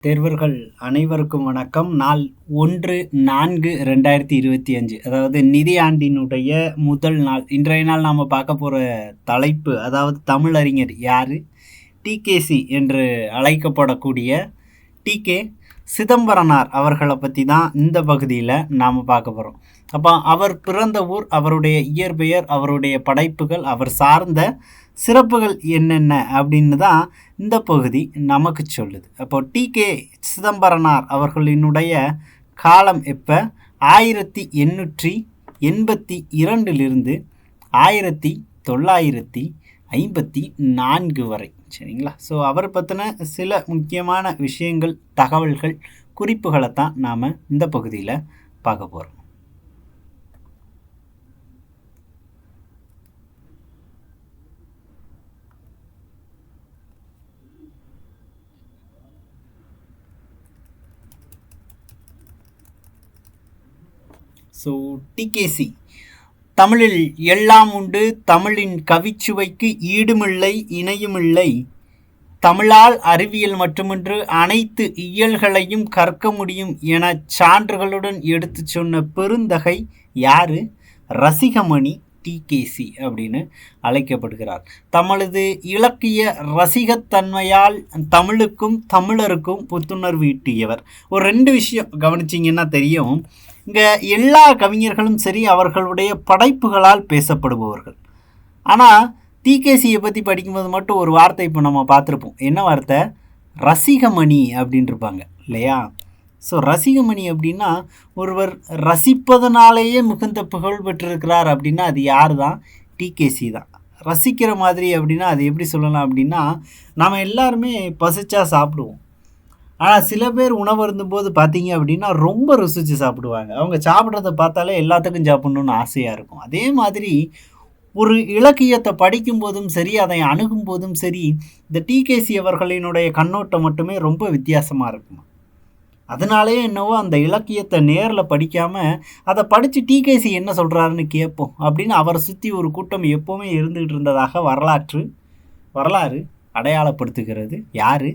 தேர்வர்கள் அனைவருக்கும் வணக்கம். நாள் 1/4/2025, அதாவது நிதியாண்டினுடைய முதல் நாள். இன்றைய நாள் நாம் பார்க்க போகிற தலைப்பு, அதாவது தமிழறிஞர் யார்? டிகேசி என்று அழைக்கப்படக்கூடிய டிகே சிதம்பரனார் அவர்களை பற்றி தான் இந்த பகுதியில் நாம் பார்க்க போகிறோம். அப்போ அவர் பிறந்த ஊர், அவருடைய இயற்பெயர், அவருடைய படைப்புகள், அவர் சார்ந்த சிறப்புகள் என்னென்ன அப்படின்னு தான் இந்த பகுதி நமக்கு சொல்லுது. அப்போ டிகே சிதம்பரனார் அவர்களினுடைய காலம் எப்போ? 1882 1954 வரை. சரிங்களா? ஸோ அவர் பற்றின சில முக்கியமான விஷயங்கள், தகவல்கள், குறிப்புகளை தான் நாம் இந்த பகுதியில் பார்க்க போகிறோம். ஸோ டிகேசி, தமிழில் எல்லாம் உண்டு, தமிழின் கவிச்சுவைக்கு ஈடுமில்லை இணையுமில்லை, தமிழால் அறிவியல் மட்டுமின்று அனைத்து இயல்களையும் கற்க முடியும் என சான்றுகளுடன் எடுத்து சொன்ன பெருந்தகை யாரு? ரசிகமணி டிகேசி அப்படின்னு அழைக்கப்படுகிறார். தமது இலக்கிய ரசிகத்தன்மையால் தமிழுக்கும் தமிழருக்கும் புத்துணர்வு ஈட்டியவர். ஒரு 2 விஷயம் கவனிச்சிங்கன்னா தெரியும். இங்கே எல்லா கவிஞர்களும் சரி அவர்களுடைய படைப்புகளால் பேசப்படுபவர்கள். ஆனால் டிகேசியை பற்றி படிக்கும்போது மட்டும் ஒரு வார்த்தை இப்போ நம்ம பார்த்துருப்போம். என்ன வார்த்தை? ரசிகமணி அப்படின்னு இருப்பாங்க இல்லையா? ஸோ ரசிகமணி அப்படின்னா ஒருவர் ரசிப்பதனாலேயே மிகுந்த புகழ் பெற்றிருக்கிறார் அப்படின்னா அது யார் தான்? டிகேசி தான். ரசிக்கிற மாதிரி அப்படின்னா அது எப்படி சொல்லலாம் அப்படின்னா, நாம் எல்லாருமே பசிச்சா சாப்பிடுவோம். ஆனால் சில பேர் உணவு இருந்தும்போது பார்த்தீங்க அப்படின்னா ரொம்ப ருசித்து சாப்பிடுவாங்க. அவங்க சாப்பிட்றத பார்த்தாலே எல்லாத்துக்கும் சாப்பிட்ணுன்னு ஆசையாக இருக்கும். அதே மாதிரி ஒரு இலக்கியத்தை படிக்கும்போதும் சரி, அதை அணுகும் போதும் சரி, இந்த டிகேசி அவர்களினுடைய கண்ணோட்டம் மட்டுமே ரொம்ப வித்தியாசமாக இருக்கும். அதனாலேயே என்னவோ அந்த இலக்கியத்தை நேரில் படிக்காமல் அதை படித்து டிகேசி என்ன சொல்கிறாருன்னு கேட்போம் அப்படின்னு அவரை சுற்றி ஒரு கூட்டம் எப்போவுமே இருந்துகிட்டு இருந்ததாக வரலாறு அடையாளப்படுத்துகிறது. யார்?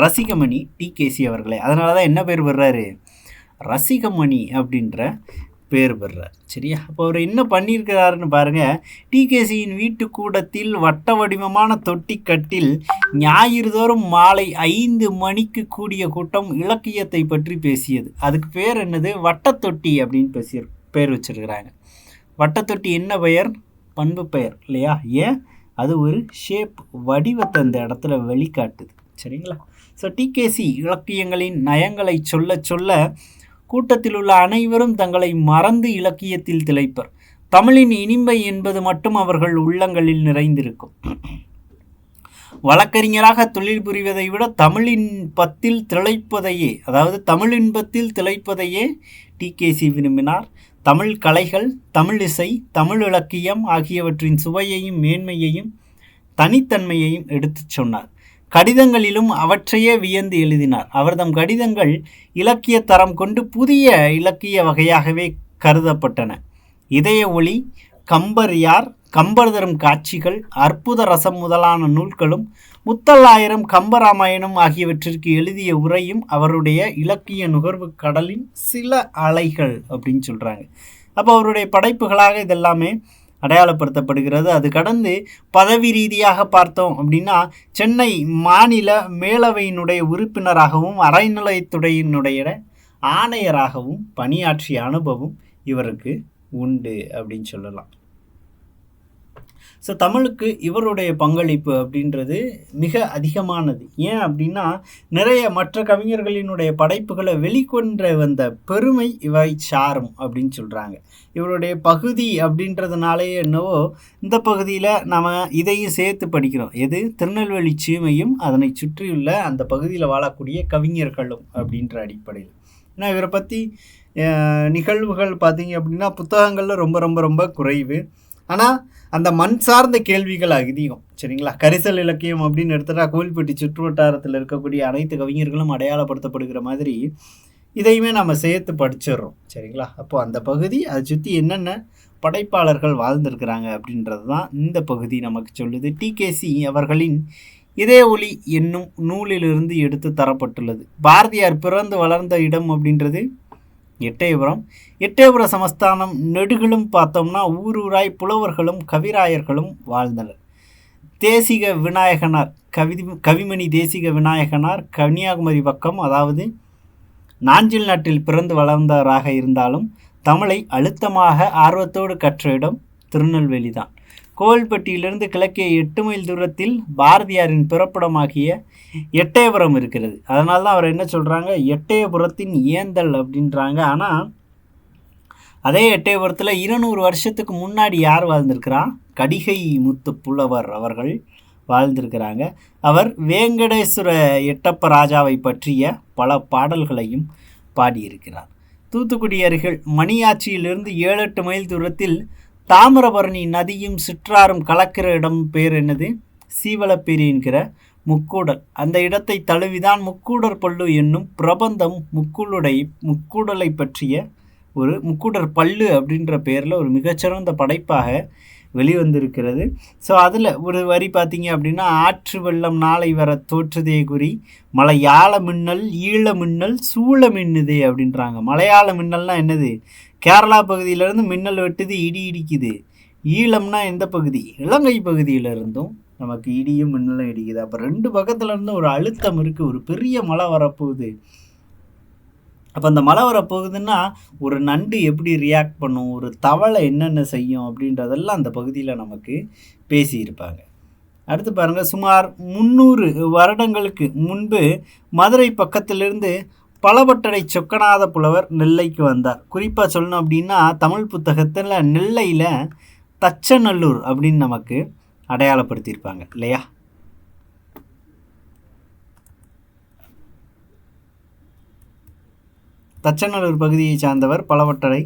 ரசிகமணி டிகேசி அவர்களே. அதனால தான் என்ன பேர் பெறுறாரு? ரசிகமணி அப்படின்ற பேர் பெறுறார். சரியா? அப்போ அவர் என்ன பண்ணியிருக்கிறாருன்னு பாருங்கள். டிகேசியின் வீட்டு கூடத்தில் வட்ட வடிவமான தொட்டி கட்டில் ஞாயிறுதோறும் மாலை 5 மணிக்கு கூடிய கூட்டம் இலக்கியத்தை பற்றி பேசியது. அதுக்கு பேர் என்னது? வட்டத்தொட்டி அப்படின்னு பேர் வச்சிருக்கிறாங்க. வட்டத்தொட்டி என்ன பெயர்? பண்பு பெயர் இல்லையா? ஏன்? அது ஒரு ஷேப், வடிவத்தை அந்த இடத்துல வெளிக்காட்டுது. சரிங்களா? ஸோ டிகேசி இலக்கியங்களின் நயங்களை சொல்ல சொல்ல கூட்டத்தில் உள்ள அனைவரும் தங்களை மறந்து இலக்கியத்தில் திளைப்பர். தமிழின் இனிமை என்பது மட்டும் அவர்கள் உள்ளங்களில் நிறைந்திருக்கும். வழக்கறிஞராக தொழில் புரிவதை விட தமிழின்பத்தில் திளைப்பதையே, அதாவது தமிழின்பத்தில் திளைப்பதையே டிகேசி விரும்பினார். தமிழ் கலைகள், தமிழ் இசை, தமிழ் இலக்கியம் ஆகியவற்றின் சுவையையும் மேன்மையையும் தனித்தன்மையையும் எடுத்துச் சொன்னார். கடிதங்களிலும் அவற்றையே வியந்து எழுதினார். அவர்தம் கடிதங்கள் இலக்கிய தரம் கொண்டு புதிய இலக்கிய வகையாகவே கருதப்பட்டன. இதய ஒளி, கம்பர் யார், கம்பர் தரும் காட்சிகள், அற்புத ரசம் முதலான நூல்களும், முத்தல்லாயிரம், கம்பராமாயணம் ஆகியவற்றிற்கு எழுதிய உரையும் அவருடைய இலக்கிய நுகர்வு கடலின் சில அலைகள் அப்படின்னு சொல்கிறாங்க. அப்போ அவருடைய படைப்புகளாக இதெல்லாமே அடையாளப்படுத்தப்படுகிறது. அது கடந்து பதவி ரீதியாக பார்த்தோம் அப்படின்னா, சென்னை மாநில மேலவையினுடைய உறுப்பினராகவும் அறநிலையத்துறையினுடைய ஆணையராகவும் பணியாற்றிய அனுபவம் இவருக்கு உண்டு அப்படின்னு சொல்லலாம். ஸோ தமிழுக்கு இவருடைய பங்களிப்பு அப்படின்றது மிக அதிகமானது. ஏன் அப்படின்னா, நிறைய மற்ற கவிஞர்களினுடைய படைப்புகளை வெளிக்கொண்டு வந்த பெருமை இவை சாரும் அப்படின்னு சொல்கிறாங்க. இவருடைய பகுதி அப்படின்றதுனாலேயே என்னவோ இந்த பகுதியில் நம்ம இதையும் சேர்த்து படிக்கிறோம். எது? திருநெல்வேலி சீமையும் அதனை சுற்றியுள்ள அந்த பகுதியில் வாழக்கூடிய கவிஞர்களும் அப்படின்ற அடிப்படையில். ஏன்னா இவரை பற்றி நிகழ்வுகள் பார்த்தீங்க அப்படின்னா புத்தகங்களில் ரொம்ப ரொம்ப ரொம்ப குறைவு. ஆனால் அந்த மண் சார்ந்த கேள்விகள் அதிகம். சரிங்களா? கரிசல் இலக்கியம் அப்படின்னு எடுத்துட்டா கோவில்பட்டி சுற்று வட்டாரத்தில் இருக்கக்கூடிய அனைத்து கவிஞர்களும் அடையாளப்படுத்தப்படுகிற மாதிரி இதையுமே நம்ம சேர்த்து படிச்சிடுறோம். சரிங்களா? அப்போது அந்த பகுதி அதை சுற்றி என்னென்ன படைப்பாளர்கள் வாழ்ந்திருக்கிறாங்க அப்படின்றது தான் இந்த பகுதி நமக்கு சொல்லுது. டிகேசி அவர்களின் இதே ஒளி என்னும் நூலிலிருந்து எடுத்து தரப்பட்டுள்ளது. பாரதியார் பிறந்து வளர்ந்த இடம் அப்படின்றது எட்டயபுரம். எட்டயபுர சமஸ்தானம் நெடுகிலும் பார்த்தோம்னா ஊரூராய் புலவர்களும் கவிராயர்களும் வாழ்ந்தனர். தேசிக விநாயகனார் கவிமணி தேசிக விநாயகனார் கன்னியாகுமரி பக்கம், அதாவது நாஞ்சில் நாட்டில் பிறந்து வளர்ந்தவராக இருந்தாலும் தமிழை அழுத்தமாக ஆர்வத்தோடு கற்ற இடம் திருநெல்வேலி தான். கோவில்பட்டியிலிருந்து கிழக்கே 8 மைல் தூரத்தில் பாரதியாரின் பிறப்பிடமாகிய எட்டயபுரம் இருக்கிறது. அதனால தான் அவர் என்ன சொல்கிறாங்க, எட்டயபுரத்தின் ஏந்தல் அப்படின்றாங்க. ஆனால் அதே எட்டயபுரத்தில் 200 வருஷத்துக்கு முன்னாடி யார் வாழ்ந்திருக்கிறா? கடிகை முத்து புலவர் அவர்கள் வாழ்ந்திருக்கிறாங்க. அவர் வேங்கடேஸ்வர எட்டப்ப ராஜாவை பற்றிய பல பாடல்களையும் பாடியிருக்கிறார். தூத்துக்குடி அருகில் மணியாச்சியிலிருந்து 7-8 மைல் தூரத்தில் தாமிரபரணி நதியும் சிற்றாரும் கலக்கிற இடம் பேர் என்னது? சீவலப்பேரி என்கிற முக்கூடல். அந்த இடத்தை தழுவிதான் முக்கூடர் பள்ளு என்னும் பிரபந்தம் முக்கூடலை பற்றிய ஒரு முக்கூடர் பள்ளு அப்படின்ற பேரில் ஒரு மிகச்சிறந்த படைப்பாக வெளிவந்திருக்கிறது. ஸோ அதில் ஒரு வரி பார்த்தீங்க அப்படின்னா, ஆற்று வெள்ளம் நாளை வர தோற்றுதே குறி மலையாள மின்னல் ஈழ மின்னல் சூழ மின்னுதே அப்படின்றாங்க. மலையாள மின்னல்னா என்னது? கேரளா பகுதியிலேருந்து மின்னல் வெட்டுது, இடி இடிக்குது. ஈழம்னா எந்த பகுதி? இலங்கை பகுதியிலிருந்தும் நமக்கு இடியும் மின்னலும் இடிக்குது. அப்போ 2 பக்கத்துலேருந்தும் ஒரு அழுத்தம் இருக்குது. ஒரு பெரிய மழை வரப்போகுது. அப்போ அந்த மழை வரப்போகுதுன்னா ஒரு நண்டு எப்படி ரியாக்ட் பண்ணும், ஒரு தவளை என்னென்ன செய்யும் அப்படின்றதெல்லாம் அந்த பகுதியில் நமக்கு பேசியிருப்பாங்க. அடுத்து பாருங்கள், சுமார் 300 வருடங்களுக்கு முன்பு மதுரை பக்கத்திலிருந்து பலபட்டடை சொக்கநாத புலவர் நெல்லைக்கு வந்தார். குறிப்பாக சொல்லணும் அப்படின்னா, தமிழ் புத்தகத்தில் நெல்லையில் தச்சநல்லூர் அப்படின்னு நமக்கு அடையாளப்படுத்தியிருப்பாங்க இல்லையா? தச்சநல்லூர் பகுதியை சார்ந்தவர் பலவட்டடை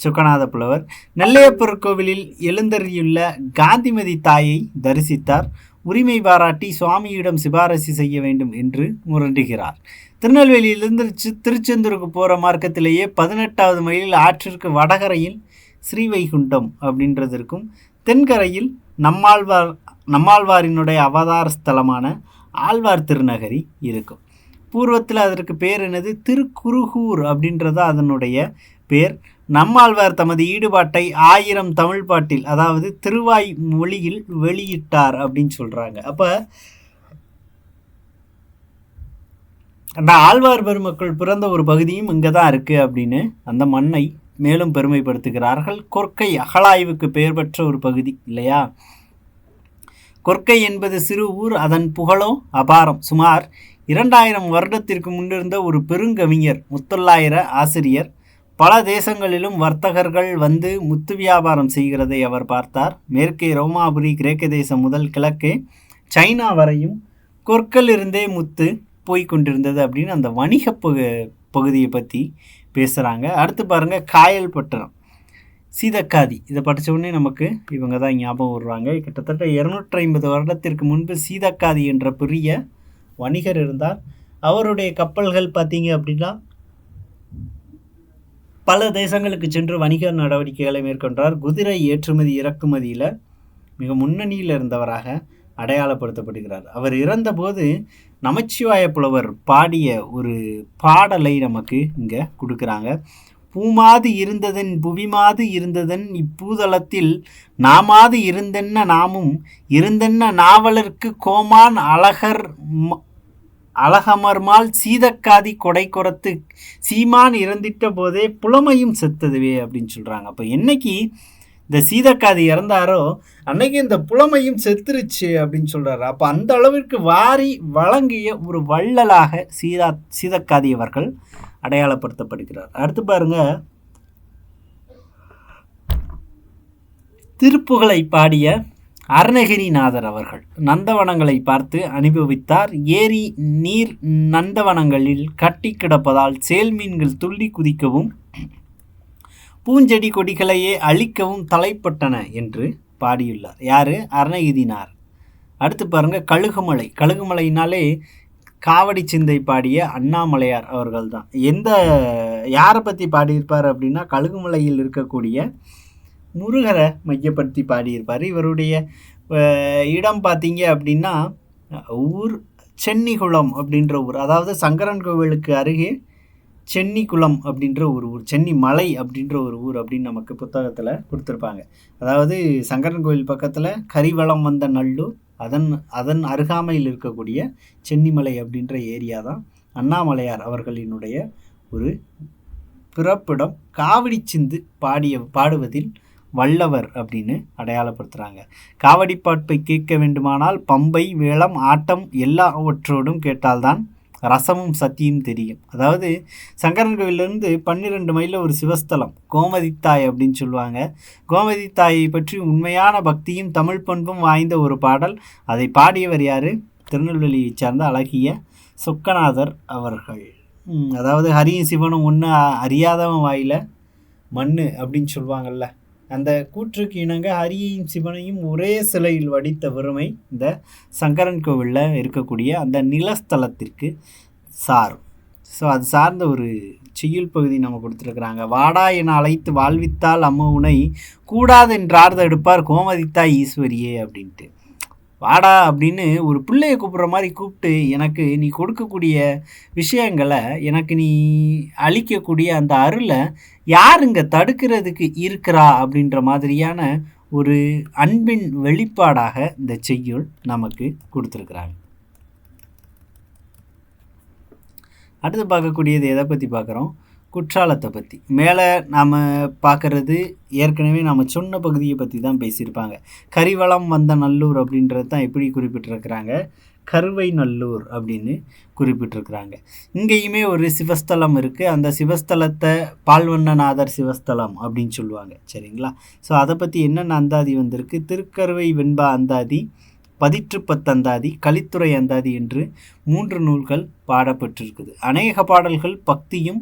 சொக்கநாத புலவர். நெல்லையப்பர் கோவிலில் எழுந்தருளியுள்ள காந்திமதி தாயை தரிசித்தார். உரிமை பாராட்டி சுவாமியிடம் சிபாரசு செய்ய வேண்டும் என்று முரண்டுகிறார். திருநெல்வேலியிலிருந்து திருச்செந்தூருக்கு போகிற மார்க்கத்திலேயே 18வது மைலில் ஆற்றிற்கு வடகரையில் ஸ்ரீவைகுண்டம் அப்படின்றதற்கும் தென்கரையில் நம்மாழ்வாரினுடைய அவதார ஸ்தலமான ஆழ்வார் திருநகரி இருக்கும். பூர்வத்தில் அதற்கு பேர் என்னது? திருக்குருகூர் அப்படின்றது அதனுடைய பேர். நம்மாழ்வார் தமது ஈடுபாட்டை 1000 தமிழ் பாட்டில், அதாவது திருவாய் மொழியில் வெளியிட்டார் அப்படின்னு சொல்கிறாங்க. அப்போ அந்த ஆழ்வார் பெருமக்கள் பிறந்த ஒரு பகுதியும் இங்கே தான் இருக்குது அப்படின்னு அந்த மண்ணை மேலும் பெருமைப்படுத்துகிறார்கள். கொற்கை அகழாய்வுக்கு பெயர் பெற்ற ஒரு பகுதி இல்லையா? கொற்கை என்பது சிறு ஊர், அதன் புகழோ அபாரம். சுமார் 2000 வருடத்திற்கு முன்னிருந்த ஒரு பெருங்கவிஞர், முத்தொள்ளாயிர ஆசிரியர். பல தேசங்களிலும் வர்த்தகர்கள் வந்து முத்து வியாபாரம் செய்கிறதை அவர் பார்த்தார். மேற்கே ரோமாபுரி கிரேக்க தேசம் முதல் கிழக்கே சைனா வரையும் கொற்கள் இருந்தே முத்து போய்கொண்டிருந்தது அப்படின்னு அந்த வணிக பகுதியை பற்றி பேசுகிறாங்க. அடுத்து பாருங்கள், காயல்பட்டினம் சீதக்காதி. இதை படித்த உடனே நமக்கு இவங்க தான் ஞாபகம் வருவாங்க. கிட்டத்தட்ட 250 வருடத்திற்கு முன்பு சீதக்காதி என்ற பெரிய வணிகர் இருந்தார். அவருடைய கப்பல்கள் பார்த்தீங்க அப்படின்னா பல தேசங்களுக்கு சென்று வணிக நடவடிக்கைகளை மேற்கொண்டார். குதிரை ஏற்றுமதி இறக்குமதியில் மிக முன்னணியில் இருந்தவராக அடையாளப்படுத்தப்படுகிறார். அவர் இறந்தபோது நமச்சிவாய புலவர் பாடிய ஒரு பாடலை நமக்கு இங்கே கொடுக்குறாங்க. பூமாது இருந்ததன் புவிமாது இருந்ததன் இப்பூதளத்தில் நாமாது இருந்தென்ன நாமும் இருந்தென்ன நாவலருக்கு கோமான் அழகமர்மால் சீதக்காதி கொடை குறத்து சீமான் இறந்திட்ட போதே புலமையும் செத்ததுவே அப்படின்னு சொல்கிறாங்க. அப்போ என்னைக்கு இந்த சீதக்காதி இறந்தாரோ அன்னைக்கு இந்த புலமையும் செத்துருச்சு அப்படின்னு சொல்கிறாரு. அப்போ அந்த அளவிற்கு வாரி வழங்கிய ஒரு வள்ளலாக சீதக்காதி அவர்கள் அடையாளப்படுத்தப்படுகிறார். அடுத்து பாருங்க, திருப்புகழை பாடிய அருணகிரிநாதர் அவர்கள் நந்தவனங்களை பார்த்து அனுபவித்தார். ஏரி நீர் நந்தவனங்களில் கட்டி கிடப்பதால் செயல்மீன்கள் துள்ளி குதிக்கவும் பூஞ்செடி கொடிகளையே அழிக்கவும் தலைப்பட்டன என்று பாடியுள்ளார். யார்? அருணகிரினார். அடுத்து பாருங்க, கழுகுமலை. கழுகுமலையினாலே காவடி சிந்தை பாடிய அண்ணாமலையார் அவர்கள் தான். யாரை பற்றி பாடியிருப்பார் அப்படின்னா, கழுகுமலையில் இருக்கக்கூடிய முருகரை மையப்படுத்தி பாடியிருப்பார். இவருடைய இடம் பார்த்தீங்க அப்படின்னா ஊர் சென்னிகுளம் அப்படின்ற ஊர், அதாவது சங்கரன் கோவிலுக்கு அருகே சென்னிக்குளம் அப்படின்ற ஒரு ஊர், சென்னி மலை அப்படின்ற ஒரு ஊர் அப்படின்னு நமக்கு புத்தகத்தில் கொடுத்துருப்பாங்க. அதாவது சங்கரன் கோவில் பக்கத்தில் கரிவளம் வந்த நல்லூர், அதன் அருகாமையில் இருக்கக்கூடிய சென்னிமலை அப்படின்ற ஏரியா தான் அண்ணாமலையார் அவர்களினுடைய ஒரு பிறப்பிடம். காவடி சிந்து பாடுவதில் வல்லவர் அப்படின்னு அடையாளப்படுத்துகிறாங்க. காவடி பாட்டை கேட்க வேண்டுமானால் பம்பை, வேளம், ஆட்டம் எல்லாவற்றோடும் கேட்டால்தான் ரசமும் சத்தியும் தெரியும். அதாவது சங்கரன் கோவிலிருந்து 12 மைலில் ஒரு சிவஸ்தலம் கோமதித்தாய் அப்படின்னு சொல்லுவாங்க. கோமதித்தாயை பற்றி உண்மையான பக்தியும் தமிழ் பண்பும் வாய்ந்த ஒரு பாடல். அதை பாடியவர் யார்? திருநெல்வேலியை சார்ந்த அழகிய சொக்கநாதர் அவர்கள். அதாவது ஹரியும் சிவனும் ஒன்று அறியாதவன் வாயில் மண்ணு அப்படின்னு சொல்லுவாங்கள்ல, அந்த கூற்றுக்கு இணங்க ஹரியையும் சிவனையும் ஒரே சிலையில் வடித்த பெருமை இந்த சங்கரன் கோவிலில் இருக்கக்கூடிய அந்த நிலஸ்தலத்திற்கு சாரும். ஸோ அது சார்ந்த ஒரு செய்யுள் பகுதி நம்ம கொடுத்துருக்குறாங்க. வாடா என அழைத்து வாழ்வித்தால் அம்ம உனை கூடாதென்றார்த எடுப்பார் கோமதித்தாய் ஈஸ்வரியே அப்படின்ட்டு. வாடா அப்படின்னு ஒரு பிள்ளையை கூப்பிட்ற மாதிரி கூப்பிட்டு எனக்கு நீ கொடுக்கக்கூடிய விஷயங்களை, எனக்கு நீ அளிக்கக்கூடிய அந்த அருளை யாருங்க தடுக்கிறதுக்கு இருக்கிறா அப்படின்ற மாதிரியான ஒரு அன்பின் வெளிப்பாடாக இந்த செய்யுள் நமக்கு கொடுத்துருக்குறாங்க. அடுத்து பார்க்கக்கூடியது எதை பற்றி பார்க்குறோம்? குற்றாலத்தை பற்றி. மேலே நாம் பார்க்குறது ஏற்கனவே நாம் சொன்ன பகுதியை பற்றி தான் பேசியிருப்பாங்க. கரிவளம் வந்த நல்லூர் அப்படின்றது தான் எப்படி குறிப்பிட்டிருக்கிறாங்க? கருவை நல்லூர் அப்படின்னு குறிப்பிட்டிருக்கிறாங்க. இங்கேயுமே ஒரு சிவஸ்தலம் இருக்குது. அந்த சிவஸ்தலத்தை பால்வண்ணநாதர் சிவஸ்தலம் அப்படின்னு சொல்லுவாங்க. சரிங்களா? ஸோ அதை பற்றி என்னென்ன அந்தாதி வந்திருக்கு? திருக்கருவை வெண்பா அந்தாதி, 10 அந்தாதி, கலித்துறை அந்தாதி என்று 3 நூல்கள் பாடப்பட்டிருக்குது. அநேக பாடல்கள் பக்தியும்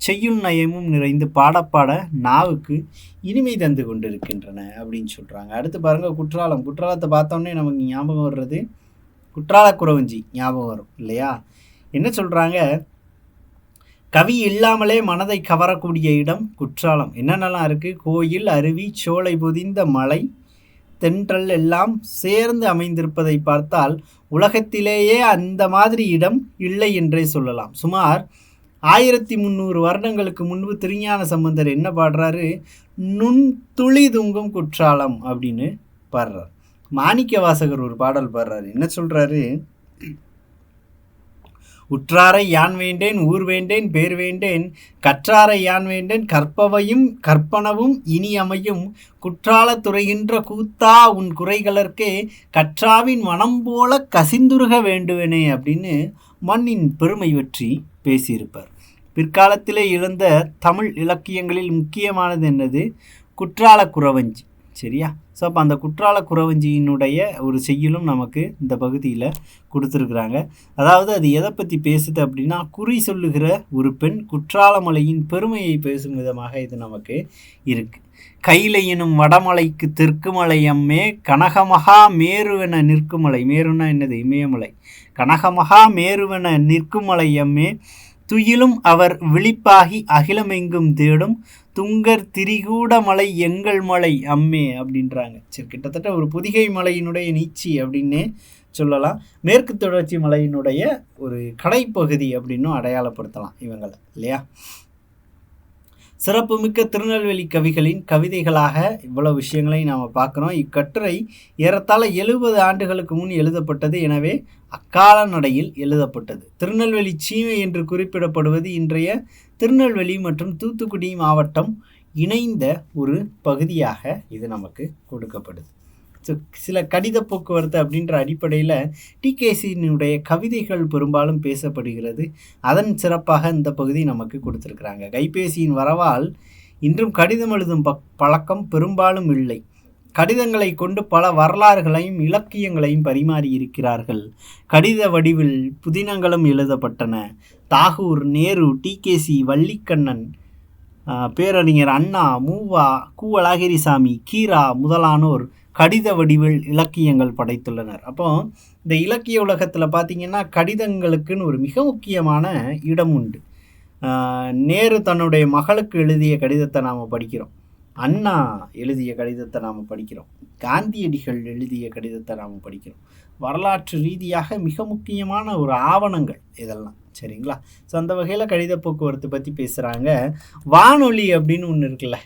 செய்யுள் நயமும் நிறைந்து பாடப்பாட நாவுக்கு இனிமை தந்து கொண்டிருக்கின்றன அப்படின்னு சொல்கிறாங்க. அடுத்து பாருங்கள் குற்றாலம். குற்றாலத்தை பார்த்தோன்னே நமக்கு ஞாபகம் வர்றது குற்றால குறவஞ்சி ஞாபகம் வரும் இல்லையா? என்ன சொல்கிறாங்க? கவி இல்லாமலே மனதை கவரக்கூடிய இடம் குற்றாலம். என்னென்னலாம் இருக்குது? கோயில், அருவி, சோலை பொதிந்த மலை, தென்றல் எல்லாம் சேர்ந்து அமைந்திருப்பதை பார்த்தால் உலகத்திலேயே அந்த மாதிரி இடம் இல்லை என்றே சொல்லலாம். சுமார் 1300 வருடங்களுக்கு முன்பு திருஞான சம்பந்தர் என்ன பாடுறாரு? நுண்துளி துங்கும் குற்றாலம் அப்படின்னு பாடுறார். மாணிக்க வாசகர் ஒரு பாடல் பாடுறாரு. என்ன சொல்கிறாரு? உற்றாரை யான் வேண்டேன், ஊர் வேண்டேன், பேர் வேண்டேன், கற்றாரை யான் வேண்டேன், கற்பனவும் இனி அமையும் குற்றால துறைகின்ற கூத்தா உன் குறைகளற்கே கற்றாவின் மனம் போல கசிந்துருக வேண்டுவனே அப்படின்னு மண்ணின் பெருமை பற்றி பேசியிருப்பார். பிற்காலத்திலே எழுந்த தமிழ் இலக்கியங்களில் முக்கியமானது என்னது? குற்றால குறவஞ்சி. சரியா? ஸோ அப்போ அந்த குற்றால குறவஞ்சியினுடைய ஒரு செய்யுளும் நமக்கு இந்த பகுதியில் கொடுத்துருக்குறாங்க. அதாவது அது எதை பற்றி பேசுது அப்படின்னா, குறி சொல்லுகிற ஒரு பெண் குற்றாலமலையின் பெருமையை பேசும் விதமாக இது நமக்கு இருக்குது. கைலை எனும் வடமலைக்கு தெற்குமலை அம்மே கனகமகா மேருவென நிற்குமலை. மேருன்னா என்னது? இமயமலை. கனகமகா மேருவென நிற்குமலை அம்மே துயிலும் அவர் விழிப்பாகி அகிலமெங்கும் தேடும் துங்கர் திரிகூட மலை எங்கள் மலை அம்மே அப்படின்றாங்க. சரி, கிட்டத்தட்ட ஒரு பொதிகை மலையினுடைய நீச்சி அப்படின்னு சொல்லலாம். மேற்கு தொடர்ச்சி மலையினுடைய ஒரு கடைப்பகுதி அப்படின்னும் அடையாளப்படுத்தலாம் இவங்களை இல்லையா? சிறப்புமிக்க திருநெல்வேலி கவிகளின் கவிதைகளாக இவ்வளவு விஷயங்களையும் நாம் பார்க்குறோம். இக்கட்டுரை ஏறத்தாழ 70 ஆண்டுகளுக்கு முன் எழுதப்பட்டது. எனவே அக்கால நடையில் எழுதப்பட்டது. திருநெல்வேலி சீமை என்று குறிப்பிடப்படுவது இன்றைய திருநெல்வேலி மற்றும் தூத்துக்குடி மாவட்டம் இணைந்த ஒரு பகுதியாக இது நமக்கு கொடுக்கப்படுது. ஸோ சில கடித போக்குவரத்து அப்படின்ற அடிப்படையில் டிகேசியினுடைய கவிதைகள் பெரும்பாலும் பேசப்படுகிறது. அதன் சிறப்பாக இந்த பகுதி நமக்கு கொடுத்துருக்குறாங்க. கைபேசியின் வரவால் இன்றும் கடிதம் எழுதும் பழக்கம் பெரும்பாலும் இல்லை. கடிதங்களை கொண்டு பல வரலாறுகளையும் இலக்கியங்களையும் பரிமாறி இருக்கிறார்கள். கடித வடிவில் புதினங்களும் எழுதப்பட்டன. தாகூர், நேரு, டிகேசி, வள்ளிக்கண்ணன், பேரறிஞர் அண்ணா, மூவா, கு. அழகிரிசாமி, கீரா முதலானோர் கடித வடிவில் இலக்கியங்கள் படைத்துள்ளனர். அப்போ இந்த இலக்கிய உலகத்தில் பார்த்திங்கன்னா கடிதங்களுக்குன்னு ஒரு மிக முக்கியமான இடம் உண்டு. நேரு தன்னுடைய மகளுக்கு எழுதிய கடிதத்தை நாம் படிக்கிறோம். அண்ணா எழுதிய கடிதத்தை நாம் படிக்கிறோம், காந்தியடிகள் எழுதிய கடிதத்தை நாம் படிக்கிறோம். வரலாற்று ரீதியாக மிக முக்கியமான ஒரு ஆவணங்கள் இதெல்லாம், சரிங்களா? ஸோ அந்த வகையில் கடித போக்குவரத்து பற்றி பேசுகிறாங்க. வானொலி அப்படின்னு ஒன்று இருக்குல்ல,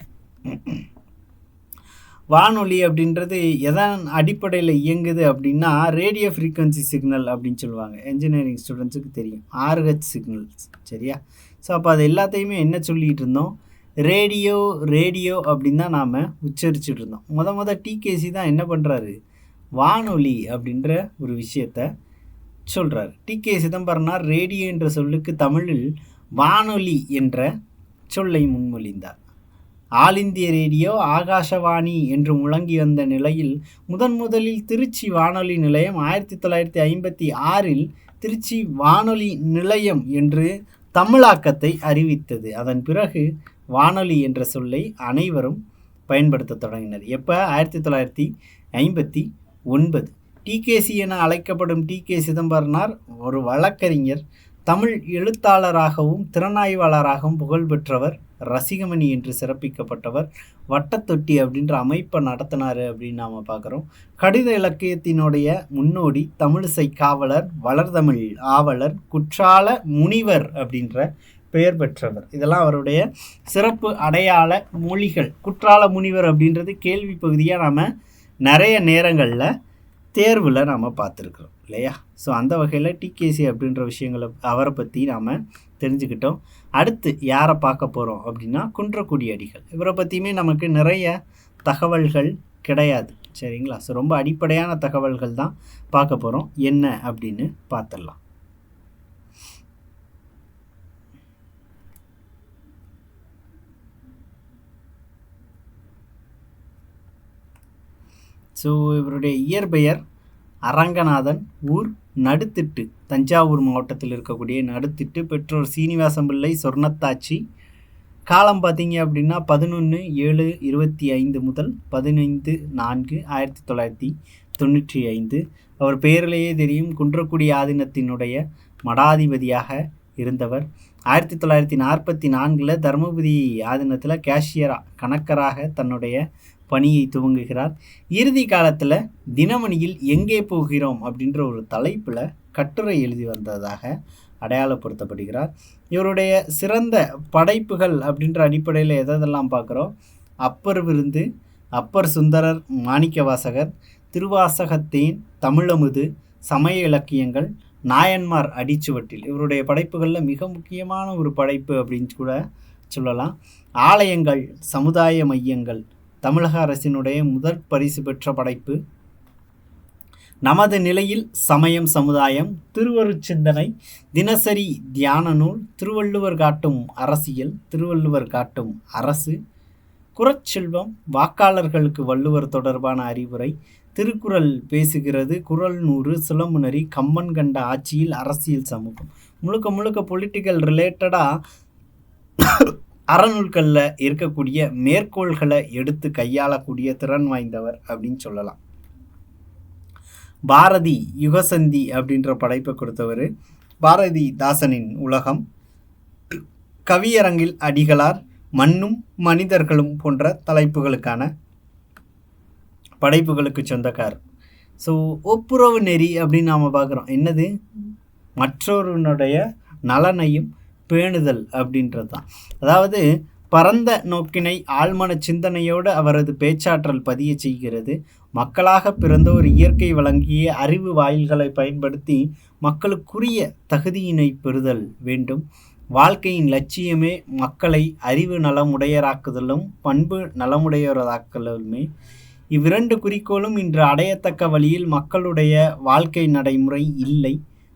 வானொலி அப்படின்றது எதன் அடிப்படையில் இயங்குது அப்படின்னா ரேடியோ ஃப்ரீக்வன்சி சிக்னல் அப்படின்னு சொல்லுவாங்க. என்ஜினியரிங் ஸ்டூடெண்ட்ஸுக்கு தெரியும், RH சிக்னல்ஸ், சரியா? ஸோ அப்போ அது எல்லாத்தையுமே என்ன சொல்லிகிட்டு இருந்தோம், ரேடியோ ரேடியோ அப்படின்னு தான் நாம் உச்சரிச்சுட்டு இருந்தோம். முத டிகேசி தான் என்ன பண்ணுறாரு, வானொலி அப்படின்ற ஒரு விஷயத்தை சொல்கிறார். டி.கே. சிதம்பரனார் ரேடியோ என்ற சொல்லுக்கு தமிழில் வானொலி என்ற சொல்லை முன்மொழிந்தார். ஆல் இந்திய ரேடியோ ஆகாஷவாணி என்று முழங்கி வந்த நிலையில் முதலில் திருச்சி வானொலி நிலையம் 1956இல் திருச்சி வானொலி நிலையம் என்று தமிழாக்கத்தை அறிவித்தது. அதன் பிறகு வானொலி என்ற சொல்லை அனைவரும் பயன்படுத்த தொடங்கினர். எப்போ? 1959. டிகேசி என அழைக்கப்படும் டி.கே. சிதம்பரனார் ஒரு வழக்கறிஞர், தமிழ் எழுத்தாளராகவும் திறனாய்வாளராகவும் புகழ்பெற்றவர், ரசிகமணி என்று சிறப்பிக்கப்பட்டவர், வட்டத்தொட்டி அப்படின்ற அமைப்பை நடத்தினார் அப்படின்னு நாம் பார்க்குறோம். கடித இலக்கியத்தினுடைய முன்னோடி, தமிழிசை காவலர், வளர்தமிழ் ஆவலர், குற்றால முனிவர் அப்படின்ற பெயர் பெற்றவர். இதெல்லாம் அவருடைய சிறப்பு அடையாள மொழிகள். குற்றால முனிவர் அப்படின்றது கேள்வி பகுதியாக நாம் நிறைய நேரங்களில் தேர்வில் நாம் பார்த்துருக்குறோம் இல்லையா? ஸோ அந்த வகையில் டிகேசி அப்படின்ற விஷயங்களை அவரை பற்றி நாம் தெரிஞ்சுக்கிட்டோம். அடுத்து யாரை பார்க்க போகிறோம் அப்படின்னா குன்றக்குடி அடிகள். இவரை பற்றியுமே நமக்கு நிறைய தகவல்கள் கிடையாது, சரிங்களா? ஸோ ரொம்ப அடிப்படையான தகவல்கள் தான் பார்க்க போகிறோம். என்ன அப்படின்னு பார்த்துடலாம். ஸோ இவருடைய இயற்பெயர் அரங்கநாதன், ஊர் நடுத்திட்டு, தஞ்சாவூர் மாவட்டத்தில் இருக்கக்கூடிய நடுத்திட்டு. பெற்றோர் சீனிவாசம் பிள்ளை, சொர்ணத்தாச்சி. காலம் பார்த்தீங்க அப்படின்னா 11/7/25 முதல் 15/4/1995. அவர் பெயரிலேயே தெரியும், குன்றக்குடி ஆதீனத்தினுடைய மடாதிபதியாக இருந்தவர். 1944 தருமபுரி ஆதீனத்தில் கேஷியராக, கணக்கராக தன்னுடைய பணியை துவங்குகிறார். இறுதி காலத்தில் தினமணியில் எங்கே போகிறோம் அப்படின்ற ஒரு தலைப்பில் கட்டுரை எழுதி வந்ததாக அடையாளப்படுத்தப்படுகிறார். இவருடைய சிறந்த படைப்புகள் அப்படின்ற அடிப்படையில் எதெல்லாம் பார்க்குறோம், அப்பர் விருந்து, அப்பர் சுந்தரர் மாணிக்கவாசகர், திருவாசகத்தேன், தமிழமுது, சமய இலக்கியங்கள், நாயன்மார் அடிச்சுவட்டில். இவருடைய படைப்புகளில் மிக முக்கியமான ஒரு படைப்பு அப்படின்னு கூட சொல்லலாம். ஆலயங்கள், சமுதாய மையங்கள், தமிழக அரசினுடைய முதல் பரிசு பெற்ற படைப்பு. நமது நிலையில் சமயம் சமுதாயம், திருவருட்சிந்தனை, தினசரி தியான நூல், திருவள்ளுவர் காட்டும் அரசியல், திருவள்ளுவர் காட்டும் அரசு, குறச்செல்வம், வாக்காளர்களுக்கு வள்ளுவர் தொடர்பான அறிவுரை, திருக்குறள் பேசுகிறது, குறள் 100, சிலம்புநெறி, கம்மன் கண்ட ஆட்சியில் அரசியல் சமூகம். முழுக்க பொலிட்டிக்கல் ரிலேட்டடாக அறநூல்களில் இருக்கக்கூடிய மேற்கோள்களை எடுத்து கையாளக்கூடிய திறன் வாய்ந்தவர் அப்படின்னு சொல்லலாம். பாரதி யுகசந்தி அப்படின்ற படைப்பை கொடுத்தவர். பாரதிதாசனின் உலகம், கவியரங்கில் அடிகளார், மண்ணும் மனிதர்களும் போன்ற தலைப்புகளுக்கான படைப்புகளுக்கு சொந்தக்காரர். ஸோ ஒப்புரவு நெறி அப்படின்னு நாம் பார்க்குறோம். என்னது? மற்றொருவனுடைய நலனையும் பேணுதல் அப்படின்றது தான். அதாவது பரந்த நோக்கினை ஆழ்மன சிந்தனையோடு அவரது பேச்சாற்றல் பதிய செய்கிறது. மக்களாக பிறந்தோர் இயற்கை வழங்கிய அறிவு வாயில்களை பயன்படுத்தி மக்களுக்குரிய தகுதியினை பெறுதல் வேண்டும். வாழ்க்கையின் லட்சியமே மக்களை அறிவு நலமுடையராக்குதலும் பண்பு நலமுடையவராக்குதலுமே. இவ்விரண்டு குறிக்கோளும் இன்று அடையத்தக்க வழியில் மக்களுடைய வாழ்க்கை நடைமுறை இல்லை.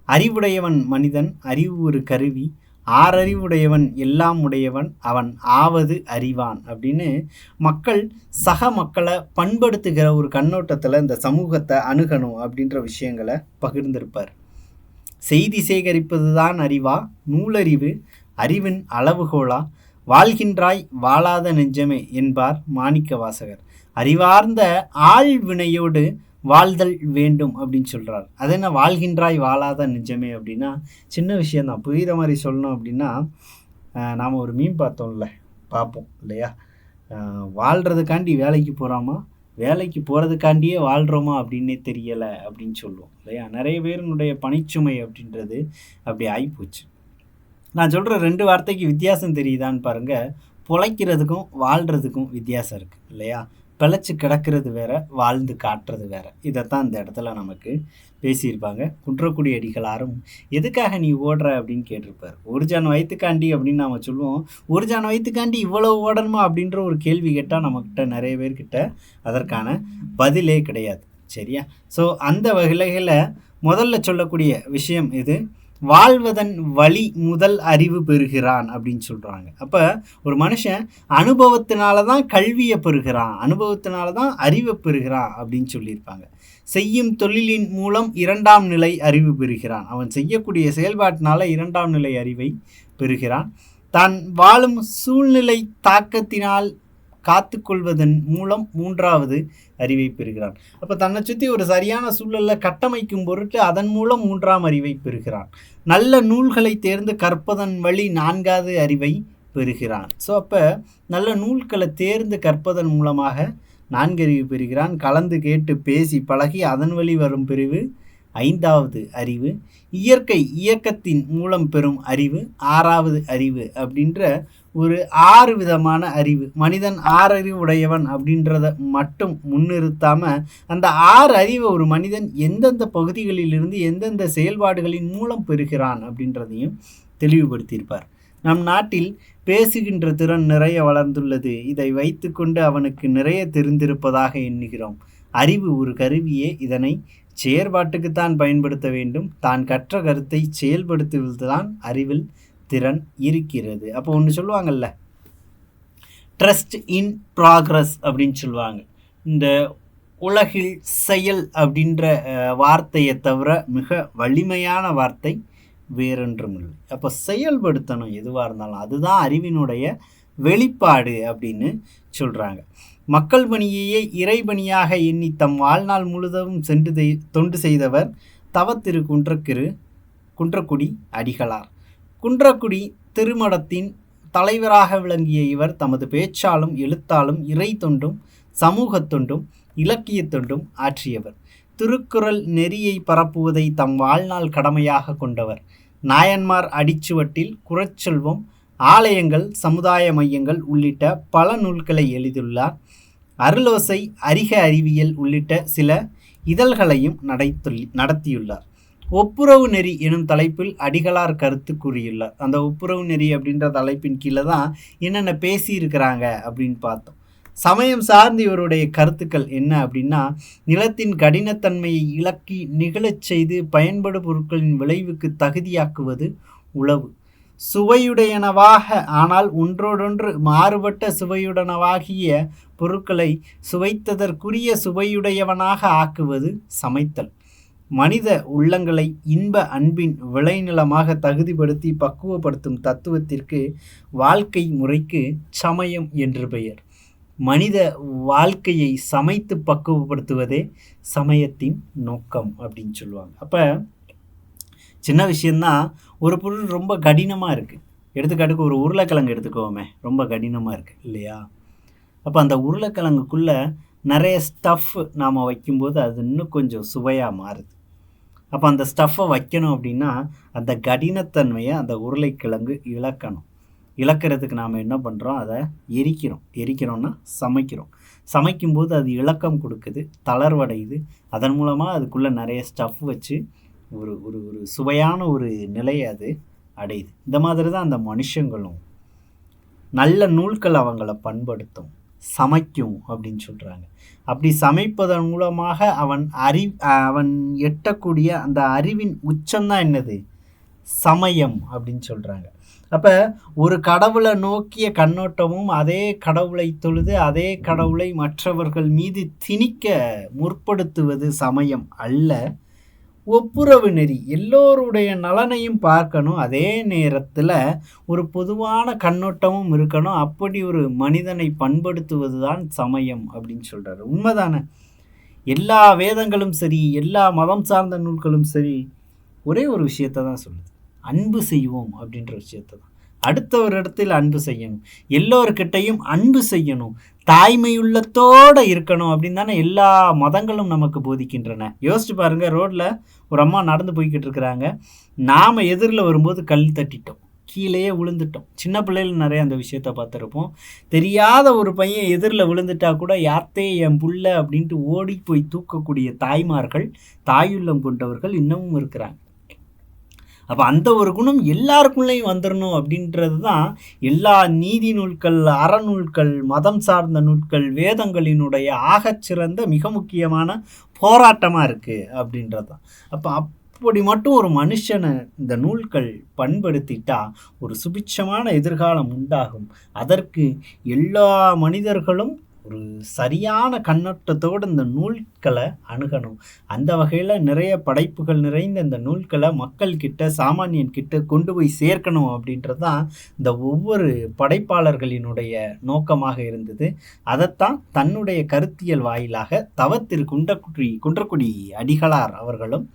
அறிவுடையவன் மனிதன், அறிவு ஒரு கருவி. ஆறறிவுடையவன் எல்லாம் உடையவன், அவன் ஆவது அறிவான் அப்படின்னு மக்கள் சக மக்களை பண்படுத்துகிற ஒரு கண்ணோட்டத்தில் இந்த சமூகத்தை அணுகணும் அப்படின்ற விஷயங்களை பகிர்ந்திருப்பார். செய்தி சேகரிப்பது தான் அறிவா, நூலறிவு அறிவின் அளவுகோலா, வாழ்கின்றாய் வாழாத நெஞ்சமே என்பார் மாணிக்கவாசகர். அறிவார்ந்த ஆழ்வினையோடு வாழ்தல் வேண்டும் அப்படின்னு சொல்கிறார். அது என்ன வாழ்கின்றாய் வாழாத நெஞ்சமே அப்படின்னா சின்ன விஷயந்தான். புரிகிற மாதிரி சொல்லணும் அப்படின்னா நாம் ஒரு மீன் பார்த்தோம்ல, பார்ப்போம் இல்லையா? வாழ்கிறதுக்காண்டி வேலைக்கு போகிறாமா, வேலைக்கு போகிறதுக்காண்டியே வாழ்கிறோமா அப்படின்னே தெரியலை அப்படின்னு சொல்லுவோம் இல்லையா? நிறைய பேருனுடைய பணிச்சுமை அப்படின்றது அப்படி ஆகிப்போச்சு. நான் சொல்கிற 2 வார்த்தைக்கு வித்தியாசம் தெரியுதான்னு பாருங்கள். பொழைக்கிறதுக்கும் வாழ்கிறதுக்கும் வித்தியாசம் இருக்குது இல்லையா? பிழைச்சி கிடக்கிறது வேற, வாழ்ந்து காட்டுறது வேற. இதைத்தான் இந்த இடத்துல நமக்கு பேசியிருப்பாங்க. குன்றக்குடி அடிகளாரும் எதுக்காக நீ ஓடுற அப்படின்னு கேட்டிருப்பார். ஒரு ஜான் வயிற்றுக்காண்டி அப்படின்னு நாம் சொல்லுவோம். ஒரு ஜான் வயிற்றுக்காண்டி இவ்வளவு ஓடணுமா அப்படின்ற ஒரு கேள்வி கேட்டால் நம்மக்கிட்ட நிறைய பேர்கிட்ட அதற்கான பதிலே கிடையாது. சரியா? ஸோ அந்த வகையில் முதல்ல சொல்லக்கூடிய விஷயம் இது. வாழ்வதன் வழி முதல் அறிவு பெறுகிறான் அப்படின்னு சொல்கிறாங்க. அப்போ ஒரு மனுஷன் அனுபவத்தினால தான் கல்வியை பெறுகிறான், அனுபவத்தினால தான் அறிவை பெறுகிறான் அப்படின்னு சொல்லியிருப்பாங்க. செய்யும் தொழிலின் மூலம் 2ஆம் நிலை அறிவு பெறுகிறான். அவன் செய்யக்கூடிய செயல்பாட்டினால 2ஆம் நிலை அறிவை பெறுகிறான். தான் வாழும் சூழ்நிலை தாக்கத்தினால் காத்து கொள்வதன் மூலம் 3வது அறிவை பெறுகிறான். அப்போ தன்னை சுற்றி ஒரு சரியான சூழலில் கட்டமைக்கும் பொருட்டு அதன் மூலம் 3ஆம் அறிவை பெறுகிறான். நல்ல நூல்களை தேர்ந்து கற்பதன் வழி 4வது அறிவை பெறுகிறான். ஸோ அப்போ நல்ல நூல்களை தேர்ந்து கற்பதன் மூலமாக 4 அறிவு பெறுகிறான். கலந்து கேட்டு பேசி பழகி அதன் வழி வரும் பிரிவு 5வது அறிவு. இயக்கத்தின் மூலம் பெறும் அறிவு 6வது அறிவு அப்படின்ற ஒரு 6 விதமான அறிவு. மனிதன் 6 அறிவு உடையவன் அப்படின்றத மட்டும் முன்னிறுத்தாமல் அந்த 6 அறிவை ஒரு மனிதன் எந்தெந்த பகுதிகளிலிருந்து எந்தெந்த செயல்பாடுகளின் மூலம் பெறுகிறான் அப்படின்றதையும் தெளிவுபடுத்தியிருப்பார். நம் நாட்டில் பேசுகின்ற திறன் நிறைய வளர்ந்துள்ளது. இதை வைத்துக்கொண்டு அவனுக்கு நிறைய தெரிந்திருப்பதாக எண்ணுகிறோம். அறிவு ஒரு கருவியே, இதனை செயற்பாட்டுக்குத்தான் பயன்படுத்த வேண்டும். தான் கற்ற கருத்தை செயல்படுத்துவதுதான் அறிவில் திறன் இருக்கிறது. அப்போ ஒன்று சொல்லுவாங்கல்ல, ட்ரஸ்ட் இன் ப்ராக்ரஸ் அப்படின்னு சொல்லுவாங்க. இந்த உலகில் செயல் அப்படின்ற வார்த்தையை தவிர மிக வலிமையான வார்த்தை வேறொன்றும் இல்லை. அப்போ செயல்படுத்தணும் எதுவாக இருந்தாலும், அதுதான் அறிவினுடைய வெளிப்பாடு அப்படின்னு சொல்கிறாங்க. மக்கள் பணியையே இறைபணியாக எண்ணி தம் வாழ்நாள் முழுவதும் சென்று தொண்டு செய்தவர் தவத்திரு குன்றக்குடி அடிகளார். குன்றக்குடி திருமடத்தின் தலைவராக விளங்கிய இவர் தமது பேச்சாலும் எழுத்தாலும் இறை தொண்டும் சமூகத் தொண்டும் இலக்கியத் தொண்டும் ஆற்றியவர். திருக்குறள் நெறியை பரப்புவதை தம் வாழ்நாள் கடமையாக கொண்டவர். நாயன்மார் அடிச்சுவட்டில் குறச்செல்வம், ஆலயங்கள், சமுதாய மையங்கள் உள்ளிட்ட பல நூல்களை எழுதியுள்ளார். அருளோசை, அறிக அறிவியல் உள்ளிட்ட சில இதழ்களையும் நடத்தியுள்ளார். ஒப்புரவு நெறி எனும் தலைப்பில் அடிகளார் கருத்து கூறியுள்ளார். அந்த ஒப்புரவு நெறி அப்படின்ற தலைப்பின் கீழே தான் என்னென்ன பேசியிருக்கிறாங்க அப்படின்னு பார்த்தோம். சமயம் சார்ந்து இவருடைய கருத்துக்கள் என்ன அப்படின்னா, நிலத்தின் கடினத்தன்மையை இலக்கி நிகழச் செய்து பயன்படு பொருட்களின் விளைவுக்கு தகுதியாக்குவது உழவு. சுவையுடையனவாக ஆனால் ஒன்றோடொன்று மாறுபட்ட சுவையுடனவாகிய பொருட்களை சுவைத்ததற்குரிய சுவையுடையவனாக ஆக்குவது சமைத்தல். மனித உள்ளங்களை இன்ப அன்பின் விளைநிலமாக தகுதிப்படுத்தி பக்குவப்படுத்தும் தத்துவத்திற்கு, வாழ்க்கை முறைக்கு சமயம் என்று பெயர். மனித வாழ்க்கையை சமைத்து பக்குவப்படுத்துவதே சமயத்தின் நோக்கம் அப்படின்னு சொல்லுவாங்க. அப்போ சின்ன விஷயந்தான், ஒரு பொருள் ரொம்ப கடினமாக இருக்குது. எடுத்துக்காட்டுக்கு ஒரு உருளைக்கிழங்கு எடுத்துக்கோமே, ரொம்ப கடினமாக இருக்குது இல்லையா? அப்போ அந்த உருளைக்கிழங்குக்குள்ளே நிறைய ஸ்டஃப் நாம் வைக்கும்போது அது இன்னும் கொஞ்சம் சுவையாக மாறுது. அப்போ அந்த ஸ்டஃப்பை வைக்கணும் அப்படின்னா அந்த கடினத்தன்மையை அந்த உருளைக்கிழங்கு இழக்கணும். இழக்கிறதுக்கு நாம் என்ன பண்ணுறோம், அதை எரிக்கிறோம்னா சமைக்கும்போது அது இலக்கம் கொடுக்குது, தளர்வடையுது. அதன் மூலமாக அதுக்குள்ளே நிறைய ஸ்டஃப் வச்சு ஒரு ஒரு ஒரு சுவையான ஒரு நிலையை அது அடையுது. இந்த மாதிரி தான் அந்த மனுஷங்களும் நல்ல நூல்கள் அவங்கள பண்படுத்தும், சமைக்கும் அப்படின்னு சொல்கிறாங்க. அப்படி சமைப்பதன் மூலமாக அவன் எட்டக்கூடிய அந்த அறிவின் உச்சம்தான் என்னது, சமயம் அப்படின்னு சொல்கிறாங்க. அப்போ ஒரு கடவுளை நோக்கிய கண்ணோட்டமும் அதே கடவுளை தொழுது அதே கடவுளை மற்றவர்கள் மீது திணிக்க முற்படுத்துவது சமயம் அல்ல. ஒப்புரவு நெறி எல்லோருடைய நலனையும் பார்க்கணும், அதே நேரத்தில் ஒரு பொதுவான கண்ணோட்டமும் இருக்கணும். அப்படி ஒரு மனிதனை பண்படுத்துவது தான் சமயம் அப்படின்னு சொல்கிறாரு. உண்மைதானே? எல்லா வேதங்களும் சரி, எல்லா மதம் சார்ந்த நூல்களும் சரி, ஒரே ஒரு விஷயத்தை தான் சொல்லுது, அன்பு செய்வோம் அப்படின்ற விஷயத்தை தான். அடுத்தவரிடத்தில் அன்பு செய்யணும், எல்லோருக்கிட்டையும் அன்பு செய்யணும், தாய்மையுள்ளத்தோடு இருக்கணும் அப்படின்னு தானே எல்லா மதங்களும் நமக்கு போதிக்கின்றன. யோசிச்சு பாருங்கள், ரோட்டில் ஒரு அம்மா நடந்து போய்கிட்டு இருக்கிறாங்க, நாம் எதிரில் வரும்போது கல் தட்டிட்டோம், கீழேயே விழுந்துட்டோம். சின்ன பிள்ளைகள் நிறைய அந்த விஷயத்த பார்த்துருப்போம். தெரியாத ஒரு பையன் எதிரில் விழுந்துட்டா கூட யார்த்தே என் புள்ள அப்படின்ட்டு ஓடி போய் தூக்கக்கூடிய தாய்மார்கள், தாயுள்ளம் கொண்டவர்கள் இன்னமும் இருக்கிறாங்க. அப்போ அந்த ஒரு குணம் எல்லாருக்குள்ளேயும் வந்துடணும் அப்படின்றது தான் எல்லா நீதி நூல்கள், அறநூல்கள், மதம் சார்ந்த நூல்கள், வேதங்களினுடைய ஆகச்சிறந்த மிக முக்கியமான போராட்டமாக இருக்குது அப்படின்றது தான். அப்படி மட்டும் ஒரு மனுஷனை இந்த நூல்கள் பண்படுத்திட்டா ஒரு சுபிட்சமான எதிர்காலம் உண்டாகும். அதற்கு எல்லா மனிதர்களும் ஒரு சரியான கண்ணோட்டத்தோடு இந்த நூல்களை அணுகணும். அந்த வகையில் நிறைய படைப்புகள் நிறைந்த இந்த நூல்களை மக்கள்கிட்ட, சாமானியன்கிட்ட கொண்டு போய் சேர்க்கணும் அப்படின்றது தான் இந்த ஒவ்வொரு படைப்பாளர்களினுடைய நோக்கமாக இருந்தது. அதைத்தான் தன்னுடைய கருத்தியல் வாயிலாக தவத்திரு குன்றக்குடி அடிகளார் அவர்களும்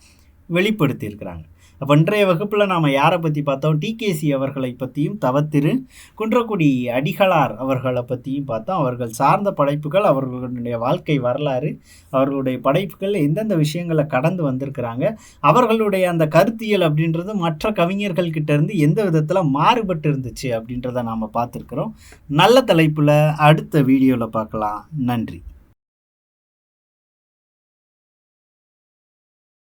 வெளிப்படுத்தியிருக்கிறாங்க. அப்போ இன்றைய வகுப்பில் நாம் யாரை பற்றி பார்த்தோம்? டிகேசி அவர்களை பற்றியும் தவத்திரு குன்றக்குடி அடிகளார் அவர்களை பற்றியும் பார்த்தோம். அவர்கள் சார்ந்த படைப்புகள், அவர்களுடைய வாழ்க்கை வரலாறு, அவர்களுடைய படைப்புகள் எந்தெந்த விஷயங்களை கடந்து வந்திருக்கிறாங்க, அவர்களுடைய அந்த கருத்தியல் அப்படின்றது மற்ற கவிஞர்கள்கிட்ட இருந்து எந்த விதத்தில் மாறுபட்டு இருந்துச்சு அப்படின்றத நாம் பார்த்துருக்குறோம். நல்ல தலைப்பில் அடுத்த வீடியோவில் பார்க்கலாம். நன்றி.